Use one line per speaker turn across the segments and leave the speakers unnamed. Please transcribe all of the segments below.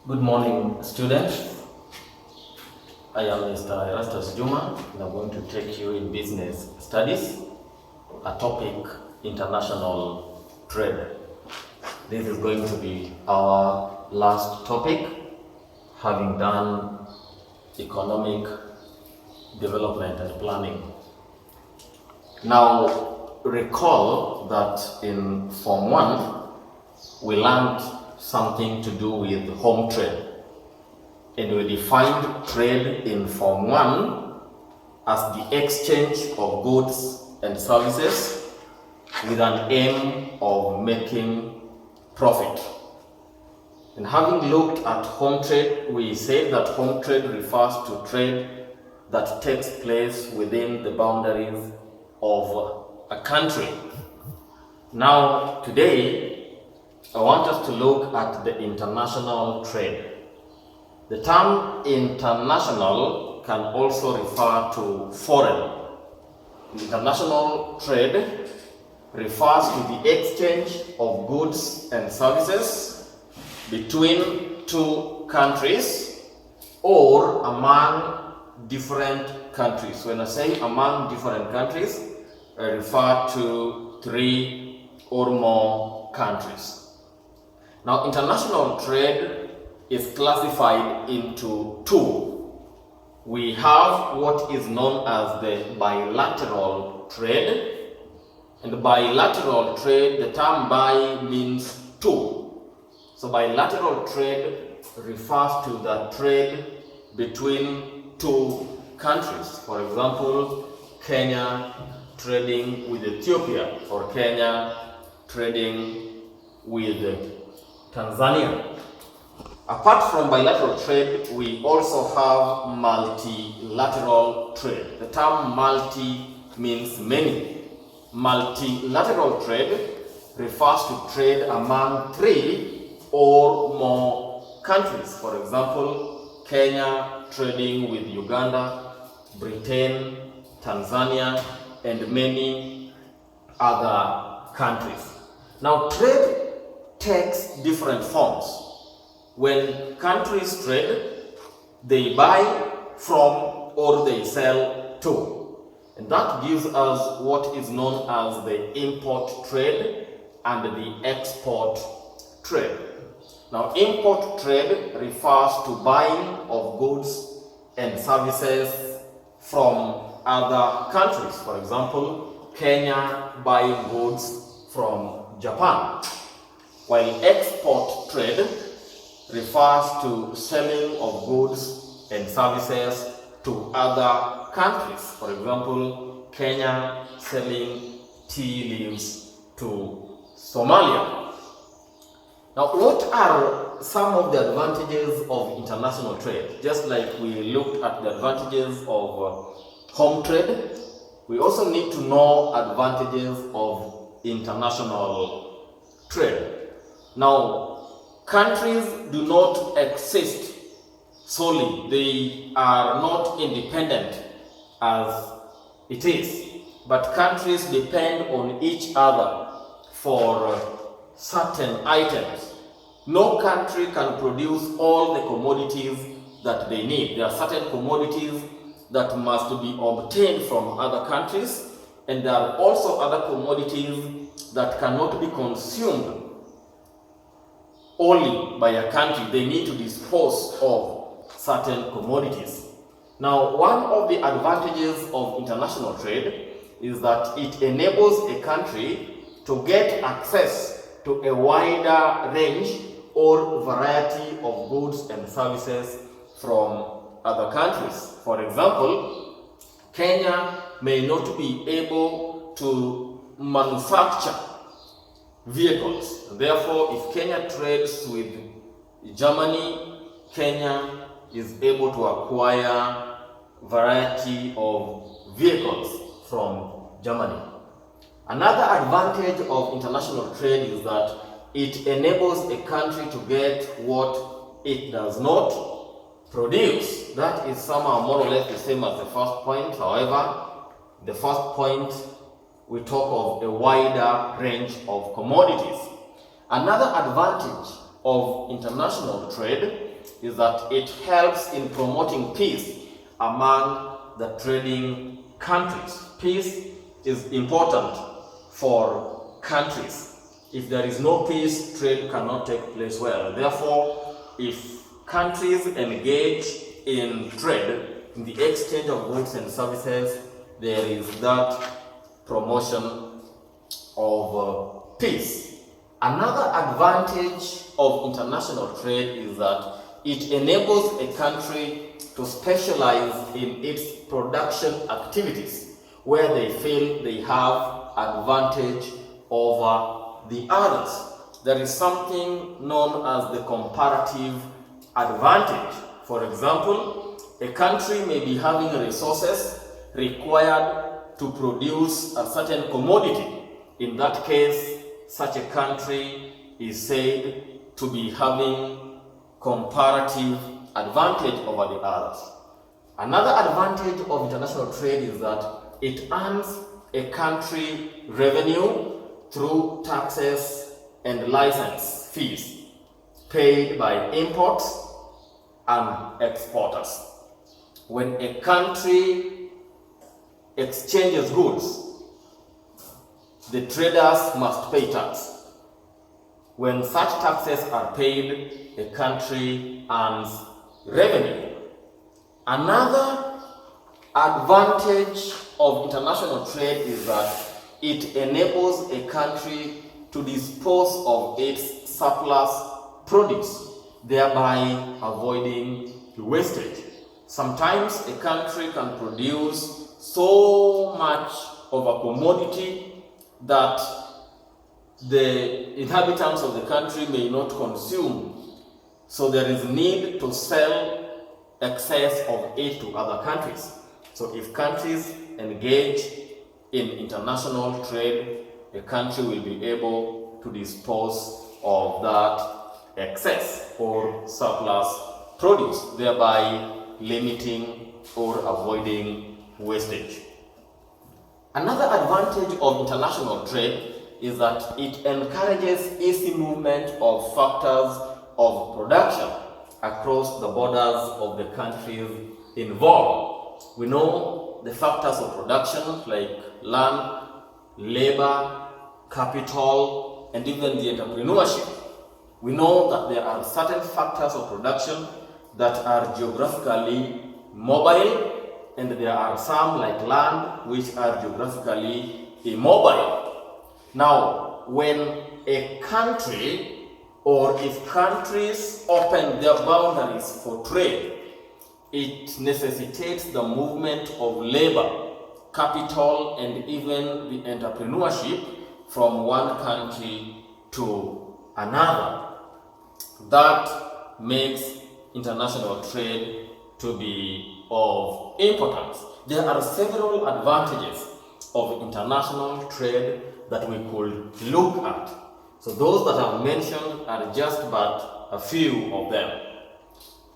Good morning, students. I am Mr.Erastus Juma, and I'm going to take you in business studies, a topic, international trade. This is going to be our last topic, having done economic development and planning. Now, recall that in Form 1, we learned something to do with home trade. And we defined trade in Form 1 as the exchange of goods and services with an aim of making profit. And having looked at home trade, we said that home trade refers to trade that takes place within the boundaries of a country. Now, today, I want us to look at the international trade. The term international can also refer to foreign. International trade refers to the exchange of goods and services between two countries or among different countries. When I say among different countries, I refer to 3 or more countries. Now, international trade is classified into 2. We have what is known as the bilateral trade. And bilateral trade, the term bi means 2. So bilateral trade refers to the trade between 2 countries. For example, Kenya trading with Ethiopia, or Kenya trading with Tanzania. Apart from bilateral trade, we also have multilateral trade. The term multi means many. Multilateral trade refers to trade among 3 or more countries. For example, Kenya trading with Uganda, Britain, Tanzania, and many other countries. Now, trade takes different forms. When countries trade, they buy from or they sell to. And that gives us what is known as the import trade and the export trade. Now, import trade refers to buying of goods and services from other countries. For example, Kenya buying goods from Japan. While export trade refers to selling of goods and services to other countries. For example, Kenya selling tea leaves to Somalia. Now, what are some of the advantages of international trade? Just like we looked at the advantages of home trade, we also need to know advantages of international trade. Now, countries do not exist solely. They are not independent as it is. But countries depend on each other for certain items. No country can produce all the commodities that they need. There are certain commodities that must be obtained from other countries, and there are also other commodities that cannot be consumed only by a country. They need to dispose of certain commodities. Now, one of the advantages of international trade is that it enables a country to get access to a wider range or variety of goods and services from other countries. For example, Kenya may not be able to manufacture vehicles. Therefore, if Kenya trades with Germany, Kenya is able to acquire variety of vehicles from Germany. Another advantage of international trade is that it enables a country to get what it does not produce. That is somehow more or less the same as the first point. However, the first point, we talk of a wider range of commodities. Another advantage of international trade is that it helps in promoting peace among the trading countries. Peace is important for countries. If there is no peace, trade cannot take place well. Therefore, if countries engage in trade, in the exchange of goods and services, there is that promotion of peace. Another advantage of international trade is that it enables a country to specialize in its production activities where they feel they have advantage over the others. There is something known as the comparative advantage. For example, a country may be having resources required to produce a certain commodity. In that case, such a country is said to be having comparative advantage over the others. Another advantage of international trade is that it earns a country revenue through taxes and license fees paid by imports and exporters. When a country exchanges goods, the traders must pay tax. When such taxes are paid, a country earns revenue. Another advantage of international trade is that it enables a country to dispose of its surplus produce, thereby avoiding wastage. Sometimes a country can produce so much of a commodity that the inhabitants of the country may not consume. So there is need to sell excess of it to other countries. So if countries engage in international trade, a country will be able to dispose of that excess or surplus produce, thereby limiting or avoiding wastage. Another advantage of international trade is that it encourages easy movement of factors of production across the borders of the countries involved. We know the factors of production like land, labor, capital, and even the entrepreneurship. We know that there are certain factors of production that are geographically mobile, and there are some like land which are geographically immobile. Now, when a country or if countries open their boundaries for trade, it necessitates the movement of labor, capital, and even the entrepreneurship from one country to another. That makes international trade to be of importance. There are several advantages of international trade that we could look at. So those that I've mentioned are just but a few of them.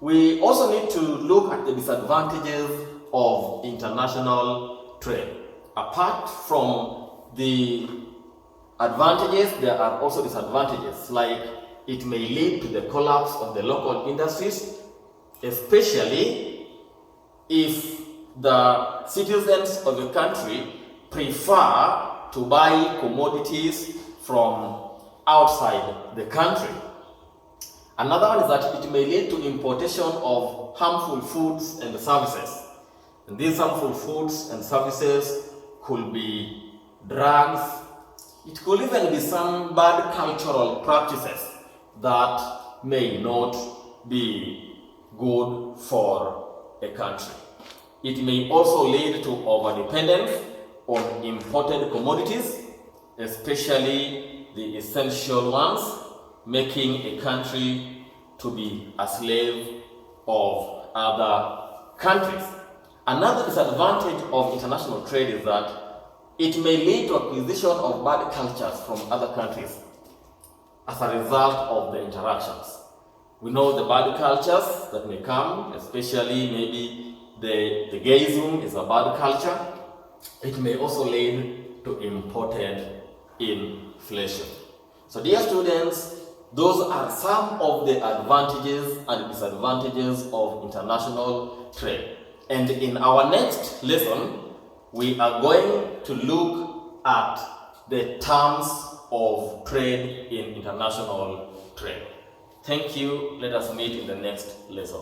We also need to look at the disadvantages of international trade. Apart from the advantages, there are also disadvantages, like it may lead to the collapse of the local industries, especially if the citizens of a country prefer to buy commodities from outside the country. Another one is that it may lead to importation of harmful foods and services. And these harmful foods and services could be drugs. It could even be some bad cultural practices that may not be good for a country. It may also lead to overdependence on imported commodities, especially the essential ones, making a country to be a slave of other countries. Another disadvantage of international trade is that it may lead to acquisition of bad cultures from other countries as a result of the interactions. We know the bad cultures that may come, especially maybe the gayism is a bad culture. It may also lead to imported inflation. So dear students, Those are some of the advantages and disadvantages of international trade. And in our next lesson, we are going to look at the terms of trade in international trade. Thank you. Let us meet in the next lesson.